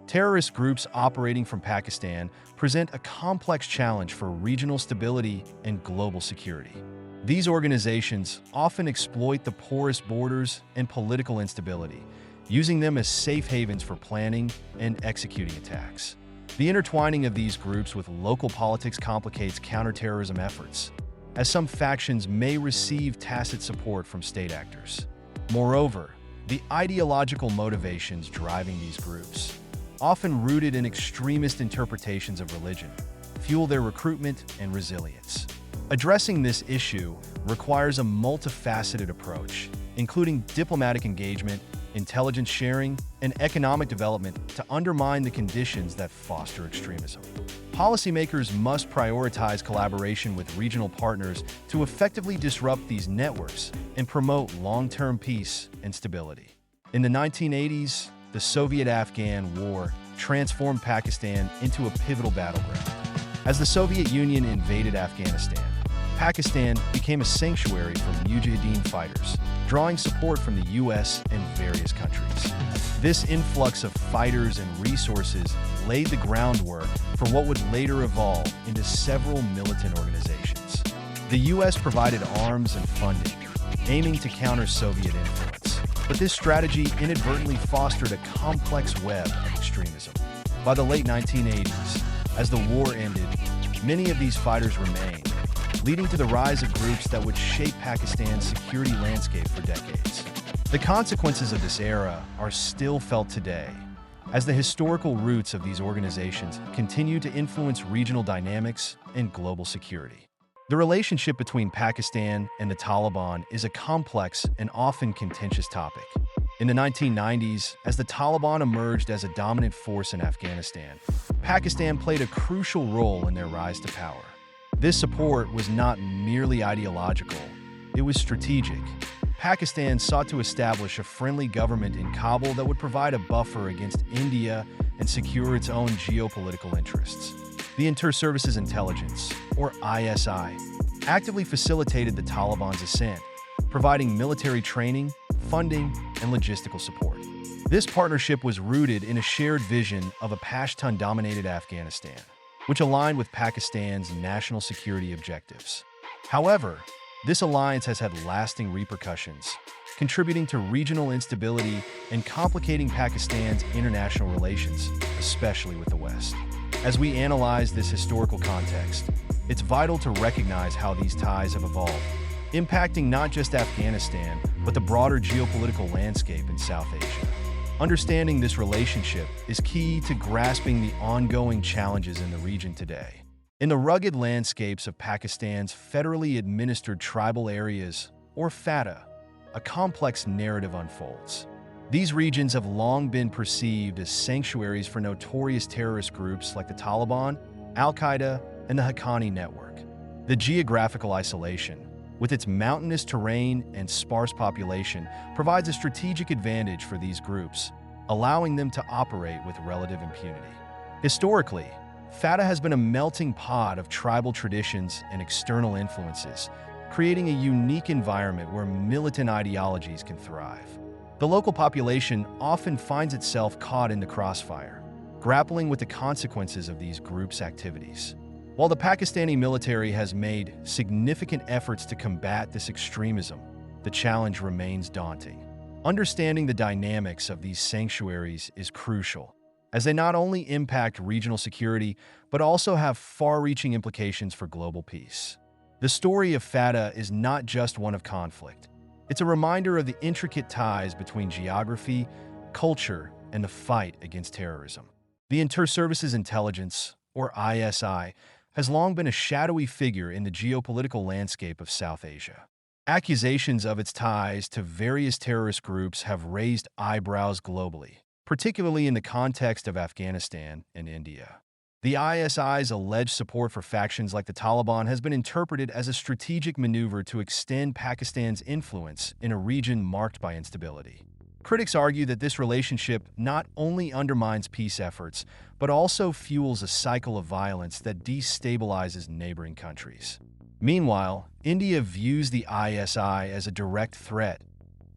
Terrorist groups operating from Pakistan present a complex challenge for regional stability and global security. These organizations often exploit the porous borders and political instability, using them as safe havens for planning and executing attacks. The intertwining of these groups with local politics complicates counterterrorism efforts, as some factions may receive tacit support from state actors. Moreover, the ideological motivations driving these groups, often rooted in extremist interpretations of religion, fuel their recruitment and resilience. Addressing this issue requires a multifaceted approach, including diplomatic engagement, intelligence sharing, and economic development to undermine the conditions that foster extremism. Policymakers must prioritize collaboration with regional partners to effectively disrupt these networks and promote long-term peace and stability. In the 1980s, the Soviet-Afghan War transformed Pakistan into a pivotal battleground. As the Soviet Union invaded Afghanistan, Pakistan became a sanctuary for Mujahideen fighters, drawing support from the US and various countries. This influx of fighters and resources laid the groundwork for what would later evolve into several militant organizations. The US provided arms and funding, aiming to counter Soviet influence. But this strategy inadvertently fostered a complex web of extremism. By the late 1980s, as the war ended, many of these fighters remained, leading to the rise of groups that would shape Pakistan's security landscape for decades. The consequences of this era are still felt today, as the historical roots of these organizations continue to influence regional dynamics and global security. The relationship between Pakistan and the Taliban is a complex and often contentious topic. In the 1990s, as the Taliban emerged as a dominant force in Afghanistan, Pakistan played a crucial role in their rise to power. This support was not merely ideological, it was strategic. Pakistan sought to establish a friendly government in Kabul that would provide a buffer against India and secure its own geopolitical interests. The Inter-Services Intelligence, or ISI, actively facilitated the Taliban's ascent, providing military training, funding, and logistical support. This partnership was rooted in a shared vision of a Pashtun-dominated Afghanistan, which aligned with Pakistan's national security objectives. However, this alliance has had lasting repercussions, contributing to regional instability and complicating Pakistan's international relations, especially with the West. As we analyze this historical context, it's vital to recognize how these ties have evolved, impacting not just Afghanistan, but the broader geopolitical landscape in South Asia. Understanding this relationship is key to grasping the ongoing challenges in the region today. In the rugged landscapes of Pakistan's federally administered tribal areas, or FATA, a complex narrative unfolds. These regions have long been perceived as sanctuaries for notorious terrorist groups like the Taliban, Al-Qaeda, and the Haqqani network. The geographical isolation, with its mountainous terrain and sparse population, provides a strategic advantage for these groups, allowing them to operate with relative impunity. Historically, FATA has been a melting pot of tribal traditions and external influences, creating a unique environment where militant ideologies can thrive. The local population often finds itself caught in the crossfire, grappling with the consequences of these groups' activities. While the Pakistani military has made significant efforts to combat this extremism, the challenge remains daunting. Understanding the dynamics of these sanctuaries is crucial, as they not only impact regional security, but also have far-reaching implications for global peace. The story of FATA is not just one of conflict. It's a reminder of the intricate ties between geography, culture, and the fight against terrorism. The Inter-Services Intelligence, or ISI, has long been a shadowy figure in the geopolitical landscape of South Asia. Accusations of its ties to various terrorist groups have raised eyebrows globally, particularly in the context of Afghanistan and India. The ISI's alleged support for factions like the Taliban has been interpreted as a strategic maneuver to extend Pakistan's influence in a region marked by instability. Critics argue that this relationship not only undermines peace efforts, but also fuels a cycle of violence that destabilizes neighboring countries. Meanwhile, India views the ISI as a direct threat,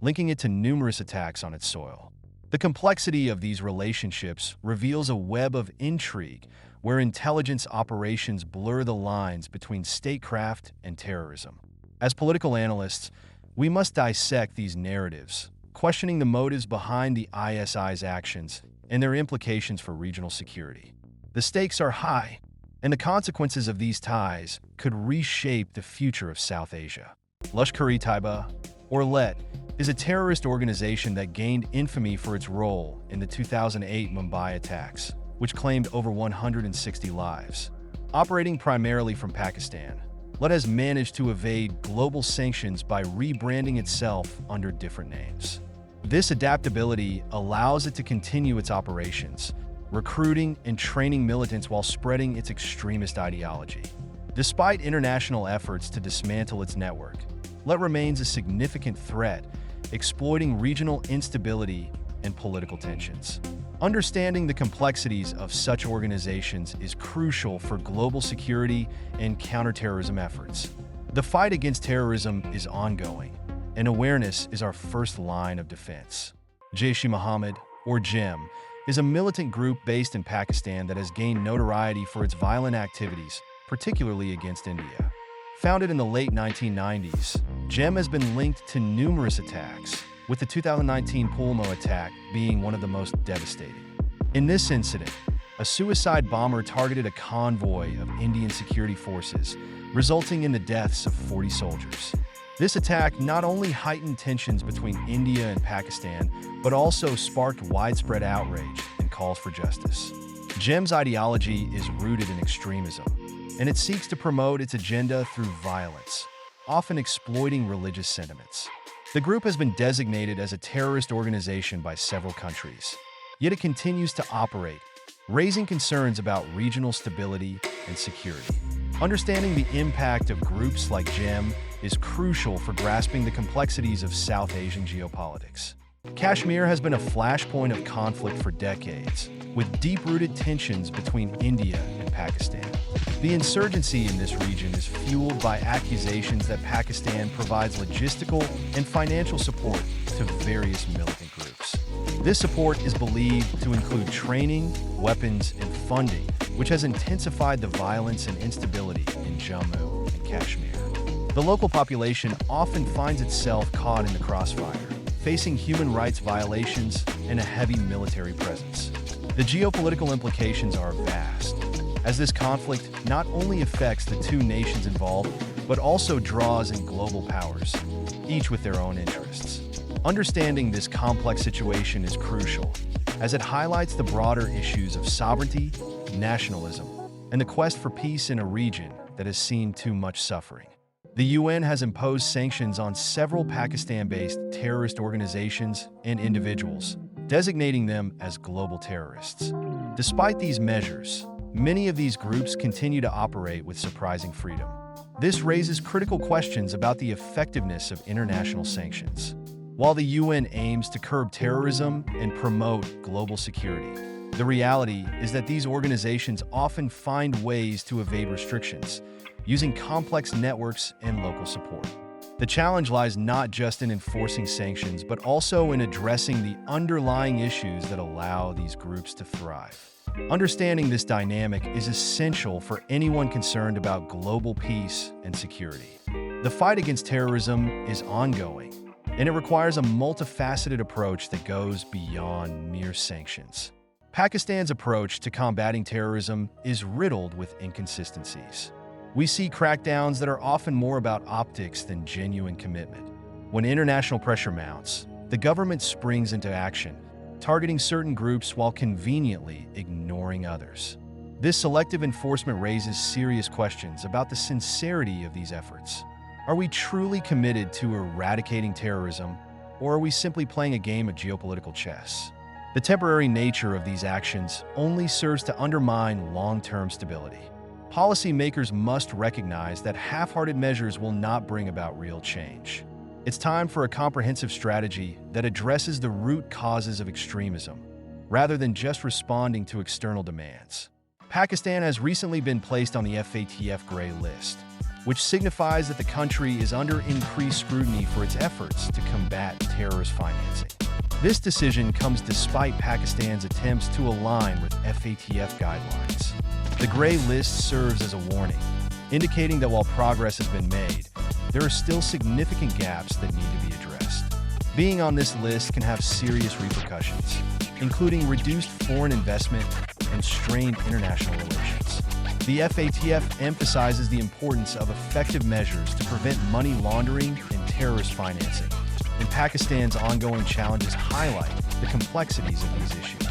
linking it to numerous attacks on its soil. The complexity of these relationships reveals a web of intrigue where intelligence operations blur the lines between statecraft and terrorism. As political analysts, we must dissect these narratives, questioning the motives behind the ISI's actions and their implications for regional security. The stakes are high, and the consequences of these ties could reshape the future of South Asia. Lashkar-e-Taiba, or LET, is a terrorist organization that gained infamy for its role in the 2008 Mumbai attacks, which claimed over 160 lives. Operating primarily from Pakistan, LET has managed to evade global sanctions by rebranding itself under different names. This adaptability allows it to continue its operations, recruiting and training militants while spreading its extremist ideology. Despite international efforts to dismantle its network, LET remains a significant threat, exploiting regional instability and political tensions. Understanding the complexities of such organizations is crucial for global security and counterterrorism efforts. The fight against terrorism is ongoing, and awareness is our first line of defense. Jaish-e-Mohammed, or JEM, is a militant group based in Pakistan that has gained notoriety for its violent activities, particularly against India. Founded in the late 1990s, JEM has been linked to numerous attacks, with the 2019 Pulmo attack being one of the most devastating. In this incident, a suicide bomber targeted a convoy of Indian security forces, resulting in the deaths of 40 soldiers. This attack not only heightened tensions between India and Pakistan, but also sparked widespread outrage and calls for justice. JEM's ideology is rooted in extremism, and it seeks to promote its agenda through violence, often exploiting religious sentiments. The group has been designated as a terrorist organization by several countries, yet it continues to operate, raising concerns about regional stability and security. Understanding the impact of groups like JEM is crucial for grasping the complexities of South Asian geopolitics. Kashmir has been a flashpoint of conflict for decades, with deep-rooted tensions between India and Pakistan. The insurgency in this region is fueled by accusations that Pakistan provides logistical and financial support to various militant groups. This support is believed to include training, weapons, and funding, which has intensified the violence and instability in Jammu and Kashmir. The local population often finds itself caught in the crossfire, facing human rights violations and a heavy military presence. The geopolitical implications are vast, as this conflict not only affects the two nations involved, but also draws in global powers, each with their own interests. Understanding this complex situation is crucial, as it highlights the broader issues of sovereignty, nationalism, and the quest for peace in a region that has seen too much suffering. The UN has imposed sanctions on several Pakistan-based terrorist organizations and individuals, designating them as global terrorists. Despite these measures, many of these groups continue to operate with surprising freedom. This raises critical questions about the effectiveness of international sanctions. While the UN aims to curb terrorism and promote global security, the reality is that these organizations often find ways to evade restrictions, using complex networks and local support. The challenge lies not just in enforcing sanctions, but also in addressing the underlying issues that allow these groups to thrive. Understanding this dynamic is essential for anyone concerned about global peace and security. The fight against terrorism is ongoing, and it requires a multifaceted approach that goes beyond mere sanctions. Pakistan's approach to combating terrorism is riddled with inconsistencies. We see crackdowns that are often more about optics than genuine commitment. When international pressure mounts, the government springs into action, targeting certain groups while conveniently ignoring others. This selective enforcement raises serious questions about the sincerity of these efforts. Are we truly committed to eradicating terrorism, or are we simply playing a game of geopolitical chess? The temporary nature of these actions only serves to undermine long-term stability. Policymakers must recognize that half-hearted measures will not bring about real change. It's time for a comprehensive strategy that addresses the root causes of extremism, rather than just responding to external demands. Pakistan has recently been placed on the FATF Gray List, which signifies that the country is under increased scrutiny for its efforts to combat terrorist financing. This decision comes despite Pakistan's attempts to align with FATF guidelines. The gray list serves as a warning, indicating that while progress has been made, there are still significant gaps that need to be addressed. Being on this list can have serious repercussions, including reduced foreign investment and strained international relations. The FATF emphasizes the importance of effective measures to prevent money laundering and terrorist financing, and Pakistan's ongoing challenges highlight the complexities of these issues.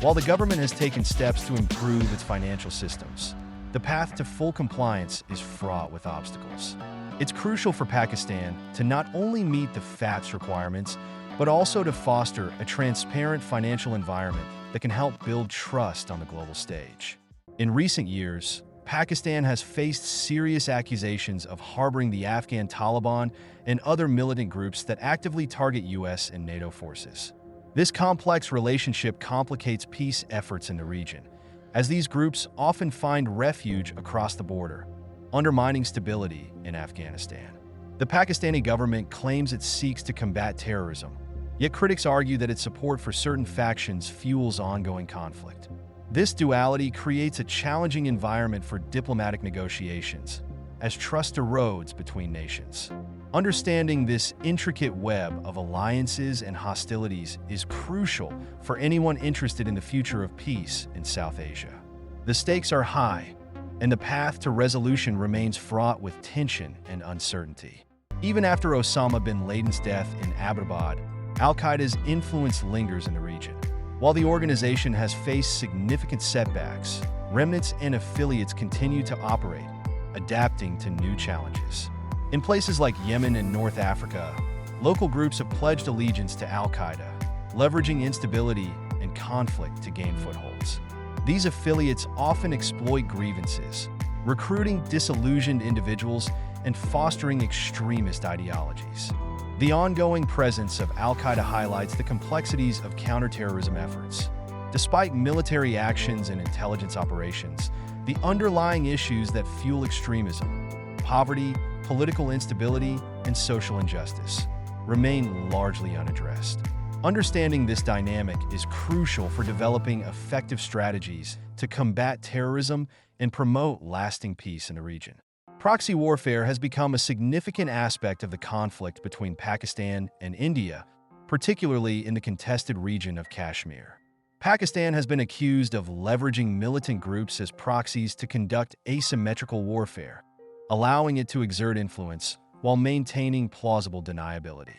While the government has taken steps to improve its financial systems, the path to full compliance is fraught with obstacles. It's crucial for Pakistan to not only meet the FATF's requirements, but also to foster a transparent financial environment that can help build trust on the global stage. In recent years, Pakistan has faced serious accusations of harboring the Afghan Taliban and other militant groups that actively target U.S. and NATO forces. This complex relationship complicates peace efforts in the region, as these groups often find refuge across the border, undermining stability in Afghanistan. The Pakistani government claims it seeks to combat terrorism, yet critics argue that its support for certain factions fuels ongoing conflict. This duality creates a challenging environment for diplomatic negotiations, as trust erodes between nations. Understanding this intricate web of alliances and hostilities is crucial for anyone interested in the future of peace in South Asia. The stakes are high, and the path to resolution remains fraught with tension and uncertainty. Even after Osama bin Laden's death in Abbottabad, al-Qaeda's influence lingers in the region. While the organization has faced significant setbacks, remnants and affiliates continue to operate, adapting to new challenges. In places like Yemen and North Africa, local groups have pledged allegiance to al-Qaeda, leveraging instability and conflict to gain footholds. These affiliates often exploit grievances, recruiting disillusioned individuals and fostering extremist ideologies. The ongoing presence of al-Qaeda highlights the complexities of counterterrorism efforts. Despite military actions and intelligence operations, the underlying issues that fuel extremism, poverty, political instability, and social injustice, remain largely unaddressed. Understanding this dynamic is crucial for developing effective strategies to combat terrorism and promote lasting peace in the region. Proxy warfare has become a significant aspect of the conflict between Pakistan and India, particularly in the contested region of Kashmir. Pakistan has been accused of leveraging militant groups as proxies to conduct asymmetrical warfare, allowing it to exert influence while maintaining plausible deniability.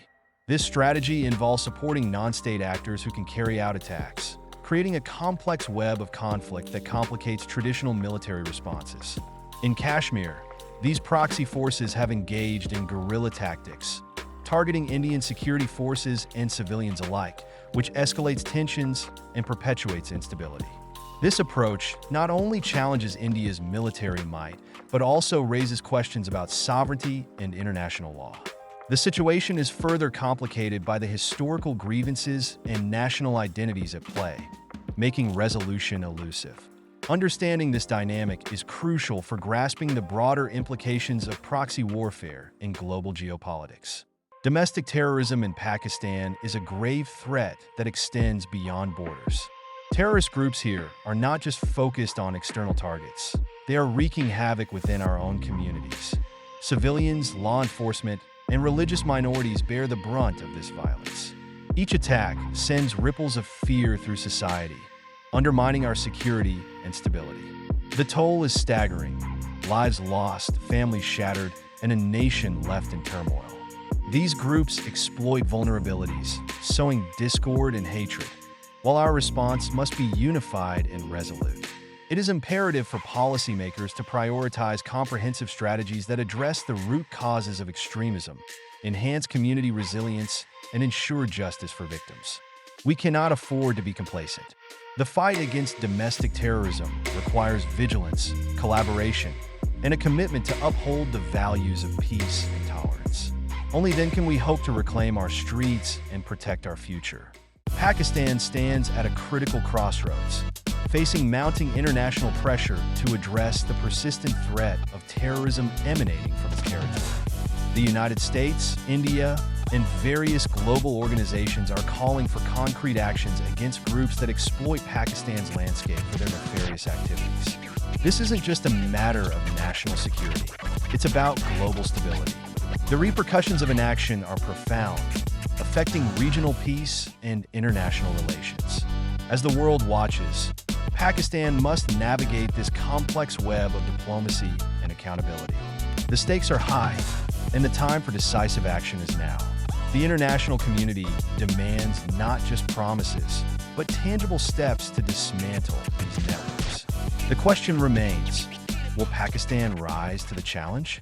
This strategy involves supporting non-state actors who can carry out attacks, creating a complex web of conflict that complicates traditional military responses. In Kashmir, these proxy forces have engaged in guerrilla tactics, targeting Indian security forces and civilians alike, which escalates tensions and perpetuates instability. This approach not only challenges India's military might, but also raises questions about sovereignty and international law. The situation is further complicated by the historical grievances and national identities at play, making resolution elusive. Understanding this dynamic is crucial for grasping the broader implications of proxy warfare in global geopolitics. Domestic terrorism in Pakistan is a grave threat that extends beyond borders. Terrorist groups here are not just focused on external targets. They are wreaking havoc within our own communities. Civilians, law enforcement, and religious minorities bear the brunt of this violence. Each attack sends ripples of fear through society, undermining our security and stability. The toll is staggering: lives lost, families shattered, and a nation left in turmoil. These groups exploit vulnerabilities, sowing discord and hatred, while our response must be unified and resolute. It is imperative for policymakers to prioritize comprehensive strategies that address the root causes of extremism, enhance community resilience, and ensure justice for victims. We cannot afford to be complacent. The fight against domestic terrorism requires vigilance, collaboration, and a commitment to uphold the values of peace and tolerance. Only then can we hope to reclaim our streets and protect our future. Pakistan stands at a critical crossroads, facing mounting international pressure to address the persistent threat of terrorism emanating from its territory. The United States, India, and various global organizations are calling for concrete actions against groups that exploit Pakistan's landscape for their nefarious activities. This isn't just a matter of national security. It's about global stability. The repercussions of inaction are profound, affecting regional peace and international relations. As the world watches, Pakistan must navigate this complex web of diplomacy and accountability. The stakes are high, and the time for decisive action is now. The international community demands not just promises, but tangible steps to dismantle these networks. The question remains, will Pakistan rise to the challenge?